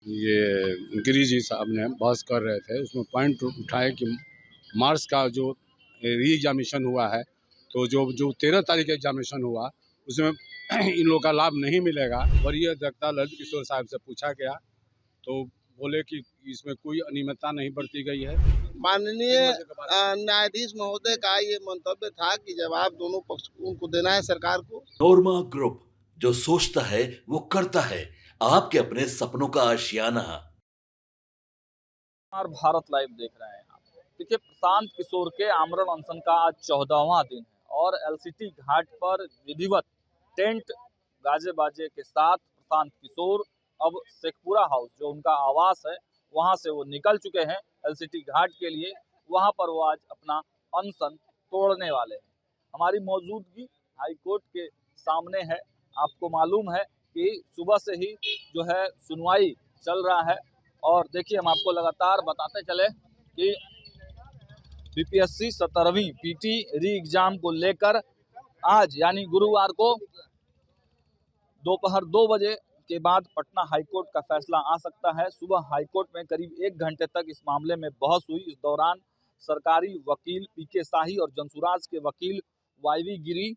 ये गिरी जी साहब ने बहस कर रहे थे, उसमें पॉइंट उठाए कि मार्च का जो री एग्जामिनेशन हुआ है, तो जो 13 तारीख का एग्जामिनेशन हुआ उसमें इन लोगों का लाभ नहीं मिलेगा। वरीय अधिवक्ता ललित किशोर साहब से पूछा गया तो बोले कि इसमें कोई अनियमितता नहीं बरती गई है। माननीय न्यायाधीश महोदय का ये मंतव्य था कि जवाब दोनों पक्ष को देना है सरकार को। नोरमा ग्रुप, जो सोचता है वो करता है। आपके अपने सपनों का आशियाना। और भारत लाइव देख रहे हैं आप। देखिए, प्रशांत किशोर के आमरण अनशन का आज 14वां दिन है और एलसीटी घाट पर विधिवत टेंट गाजे बाजे के साथ प्रशांत किशोर अब शेखपुरा हाउस, जो उनका आवास है, वहां से वो निकल चुके हैं एलसीटी घाट के लिए। वहां पर वो आज अपना अनशन तोड़ने वाले हैं। हमारी मौजूदगी हाईकोर्ट के सामने है। आपको मालूम है कि सुबह से ही जो है सुनवाई चल रहा है और देखिए, हम आपको लगातार बताते चले कि बीपीएससी 17वीं पीटी री एग्जाम को लेकर आज यानी गुरुवार को दोपहर 2 बजे के बाद पटना हाईकोर्ट का फैसला आ सकता है। सुबह हाईकोर्ट में करीब 1 घंटे तक इस मामले में बहस हुई। इस दौरान सरकारी वकील पीके शाही और जंसुराज के वकील वाईवी गिरी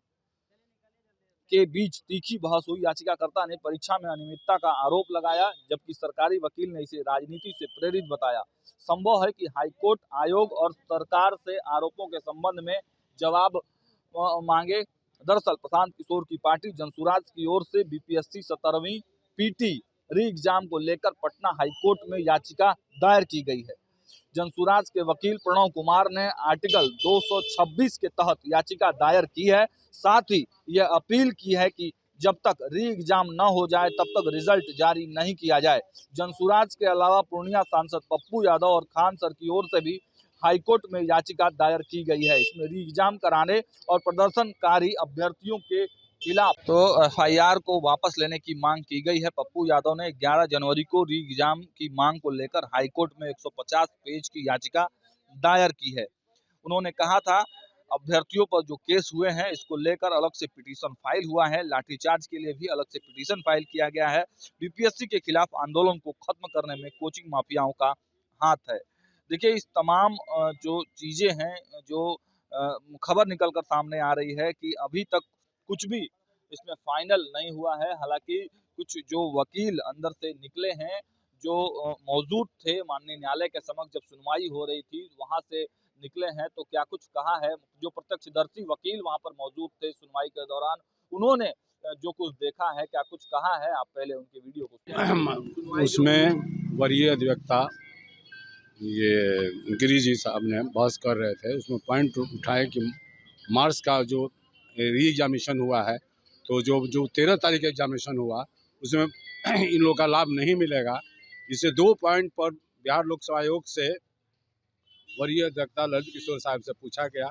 के बीच तीखी बहस हुई। याचिकाकर्ता ने परीक्षा में अनियमितता का आरोप लगाया, जबकि सरकारी वकील ने इसे राजनीति से प्रेरित बताया। संभव है कि हाईकोर्ट आयोग और सरकार से आरोपों के संबंध में जवाब मांगे। दरअसल प्रशांत किशोर की पार्टी जंसुराज की ओर से बीपीएससी 17वीं पीटी री एग्जाम को लेकर पटना हाईकोर्ट में याचिका दायर की गई है। जंसुराज के वकील प्रणव कुमार ने आर्टिकल 226 के तहत याचिका दायर की है। साथ ही यह अपील की है कि जब तक री एग्जाम न हो जाए तब तक रिजल्ट जारी नहीं किया जाए। जंसुराज के अलावा पूर्णिया सांसद पप्पू यादव और खान सर की ओर से भी हाईकोर्ट में याचिका दायर की गई है। इसमें री एग्जाम कराने और प्रदर्शनकारी अभ्यर्थियों के खिलाफ तो एफआईआर को वापस लेने की मांग की गई है। पप्पू यादव ने 11 जनवरी को री एग्जाम की मांग को लेकर हाईकोर्ट में 150 पेज की याचिका दायर की है। उन्होंने कहा था, अभ्यर्थियों पर जो केस हुए हैं इसको लेकर अलग से पिटीशन फाइल हुआ है। लाठीचार्ज के लिए भी अलग से पिटीशन फाइल किया गया है। बीपीएससी के खिलाफ आंदोलन को खत्म करने में कोचिंग माफियाओं का हाथ है। देखिए, इस तमाम जो चीजें हैं, जो खबर निकल कर सामने आ रही है कि अभी तक कुछ भी इसमें फाइनल नहीं हुआ है। हालांकि कुछ जो वकील अंदर से निकले हैं, जो मौजूद थे माननीय न्यायालय के समक्ष जब सुनवाई हो रही थी, वहां से निकले हैं तो क्या कुछ कहा है। जो प्रत्यक्षदर्शी वकील वहां पर मौजूद थे सुनवाई के दौरान, उन्होंने जो कुछ देखा है, क्या कुछ कहा है, आप पहले उनके वीडियो को उसमें वरीय अधिवक्ता ये गिरी जी साहब ने बहस कर रहे थे, उसमें पॉइंट उठाए कि मार्च का जो री एग्जामिनेशन हुआ है, तो जो 13 तारीख का एग्जामिनेशन हुआ उसमें इन लोगों का लाभ नहीं मिलेगा। इसे 2 पॉइंट पर बिहार लोक सेवा आयोग से वरीय अधिवक्ता ललित किशोर साहब से पूछा गया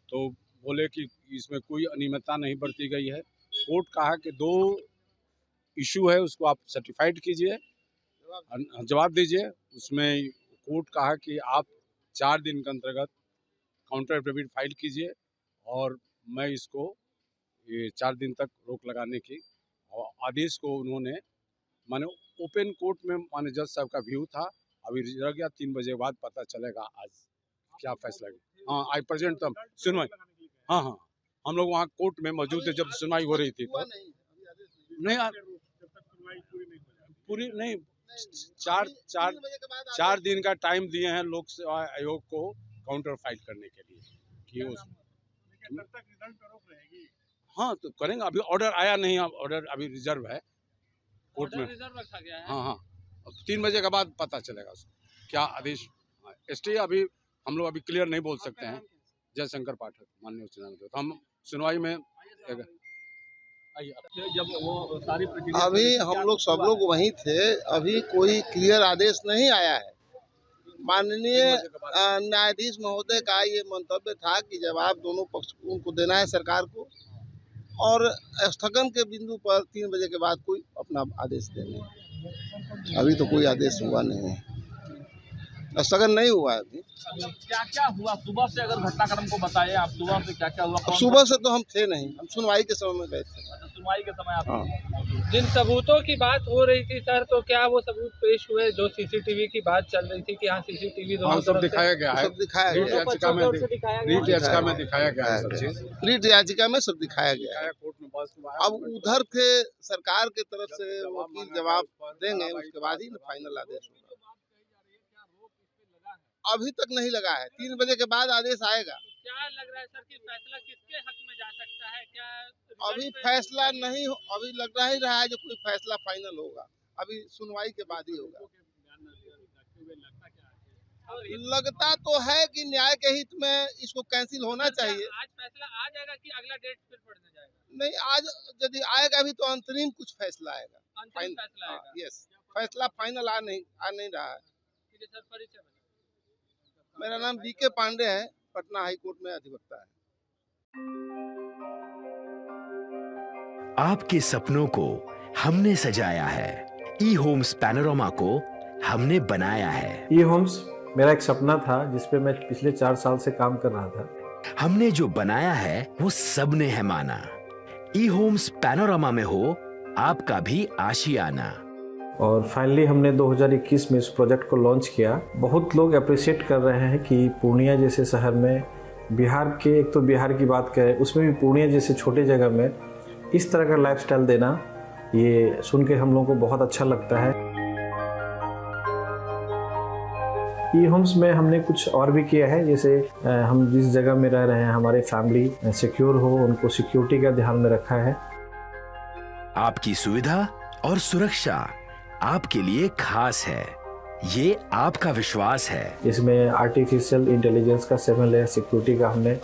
तो बोले कि इसमें कोई अनियमितता नहीं बरती गई है। कोर्ट कहा कि 2 इशू है, उसको आप सर्टिफाइड कीजिए, जवाब दीजिए। उसमें कोर्ट कहा कि आप 4 दिन के अंतर्गत काउंटर एफिडेविट फाइल कीजिए और मैं इसको ये 4 दिन तक रोक लगाने की और आदेश को उन्होंने माने ओपन कोर्ट में माने जज साहब का व्यू था। अभी रह गया 3 बजे बाद पता चलेगा आज क्या फैसला है। हाँ, आई प्रेजेंट तब सुनवाई। हाँ, हम लोग वहाँ कोर्ट में मौजूद थे जब सुनवाई हो रही थी। तो नहीं पूरी नहीं, 4 दिन का टाइम दिए हैं लोक सेवा आयोग को काउंटर फाइल करने के लिए कि उसमें हाँ तो करेंगे। अभी ऑर्डर आया नहीं, ऑर्डर अभी रिजर्व है कोर्ट में। हाँ, अब 3 बजे के बाद पता चलेगा उसको क्या आदेश। स्टे अभी हम लोग अभी क्लियर नहीं बोल सकते हैं। जयशंकर पाठक माननीय उच्च न्यायालय, तो हम सुनवाई में जब वो सारी अभी हम लोग सब लोग वहीं थे, अभी कोई क्लियर आदेश नहीं आया है। माननीय न्यायाधीश महोदय का ये मंतव्य था कि जवाब दोनों पक्ष को देना है सरकार को और स्थगन के बिंदु पर 3 बजे के बाद कोई अपना आदेश देंगे। अभी तो कोई आदेश हुआ नहीं है, स्थगन नहीं हुआ है अभी। क्या क्या हुआ सुबह से, अगर घटनाक्रम को बताइए आप, सुबह से क्या क्या हुआ? सुबह से तो हम थे नहीं, हम सुनवाई के समय में गए थे। सुनवाई के समय आते हैं। जिन सबूतों की बात हो रही थी सर, तो क्या वो सबूत पेश हुए? जो सीसीटीवी की बात चल रही थी कि हाँ सीसीटीवी हाँ, सब दिखाया गया है। सब दिखाया रीट गया याचिका में रीट याचिका में दिखाया गया है सब चीज। रीट याचिका में सब दिखाया गया है। कोर्ट में बहस हुआ है। अब उधर के सरकार के तरफ से वकील जवाब देंगे, उसके बाद ही फाइनल आदेश होगा। अभी तक नहीं लगा है, 3 बजे के बाद आदेश आएगा। क्या लग रहा है सर कि फैसला किसके हक में जा सकता है? क्या अभी फैसला नहीं, अभी लग नहीं रहा है जो कोई फैसला फाइनल होगा। अभी सुनवाई के बाद ही होगा। लगता तो है कि न्याय के हित में इसको कैंसिल होना चाहिए। आज फैसला आ जाएगा कि अगला डेट फिर पड़ने जाएगा? नहीं, आज यदि आएगा भी तो अंतरिम कुछ फैसला आएगा। अंतिम फैसला आएगा। यस, फैसला फाइनल आ नहीं रहा है। ठीक है सर, परिचय बताइए। मेरा नाम बीके पांडे है, पटना हाई कोर्ट में अधिवक्ता है। आपके सपनों को हमने सजाया है, ई होम्स पैनोरामा को हमने बनाया है। ई होम्स मेरा एक सपना था जिस पे मैं पिछले 4 साल से काम कर रहा था। हमने जो बनाया है वो सबने है माना। ई होम्स पैनोरामा में हो आपका भी आशियाना। और फाइनली हमने 2021 में इस प्रोजेक्ट को लॉन्च किया। बहुत लोग अप्रिशिएट कर रहे हैं कि पूर्णिया जैसे शहर में, बिहार के, एक तो बिहार की बात करें उसमें भी पूर्णिया जैसे छोटे जगह में इस तरह का लाइफस्टाइल देना, ये सुन के हम लोगों को बहुत अच्छा लगता है। ई होम्स में हमने कुछ और भी किया है, जैसे हम जिस जगह में रह रहे हैं हमारे फैमिली सिक्योर हो, उनको सिक्योरिटी का ध्यान में रखा है। आपकी सुविधा और सुरक्षा आपके लिए खास है, ये आपका विश्वास है। इसमें आर्टिफिशियल इंटेलिजेंस का 7 लेयर सिक्योरिटी का हमने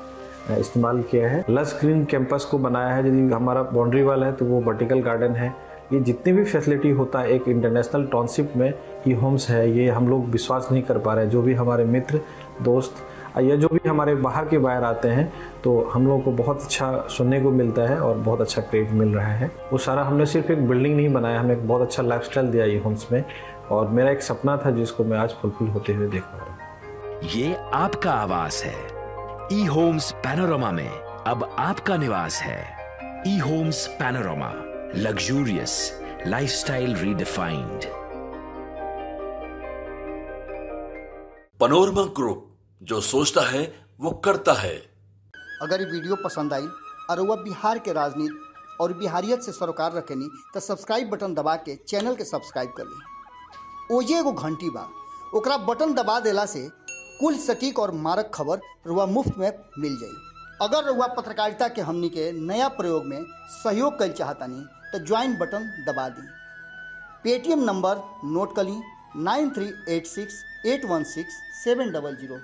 इस्तेमाल किया है। लश ग्रीन कैंपस को बनाया है। यदि हमारा बाउंड्री वाल है तो वो वर्टिकल गार्डन है। ये जितनी भी फैसिलिटी होता है एक इंटरनेशनल टाउनशिप में, ई होम्स है, ये हम लोग विश्वास नहीं कर पा रहे हैं। जो भी हमारे मित्र दोस्त या जो भी हमारे बाहर के बाहर आते हैं तो हम लोगों को बहुत अच्छा सुनने को मिलता है और बहुत अच्छा क्रेडिट मिल रहा है। वो सारा हमने सिर्फ एक बिल्डिंग नहीं बनाया, हमने एक बहुत अच्छा लाइफस्टाइल दिया ई होम्स में, और मेरा एक सपना था जिसको मैं आज फुलफिल होते हुए देख पा रहा हूँ। ये आपका आवास है। ई होम्स पैनोरामा में अब आपका निवास है। E Homes Panorama, luxurious lifestyle redefined. Panorama Group, जो सोचता है वो करता है। अगर ये वीडियो पसंद आई और वह बिहार के राजनीति और बिहारियत से सरोकार रखेनी तो सब्सक्राइब बटन दबा के चैनल के सब्सक्राइब कर ली। ओजे एगो घंटी बा, ओकरा बटन दबा देला से कुल सटीक और मारक खबर रुआ मुफ्त में मिल जाई। अगर रुआ पत्रकारिता के हमनी के नया प्रयोग में सहयोग कर चाहतानी तो ज्वाइन बटन दबा दी। पेटीएम नंबर नोट कर ली 9386816700।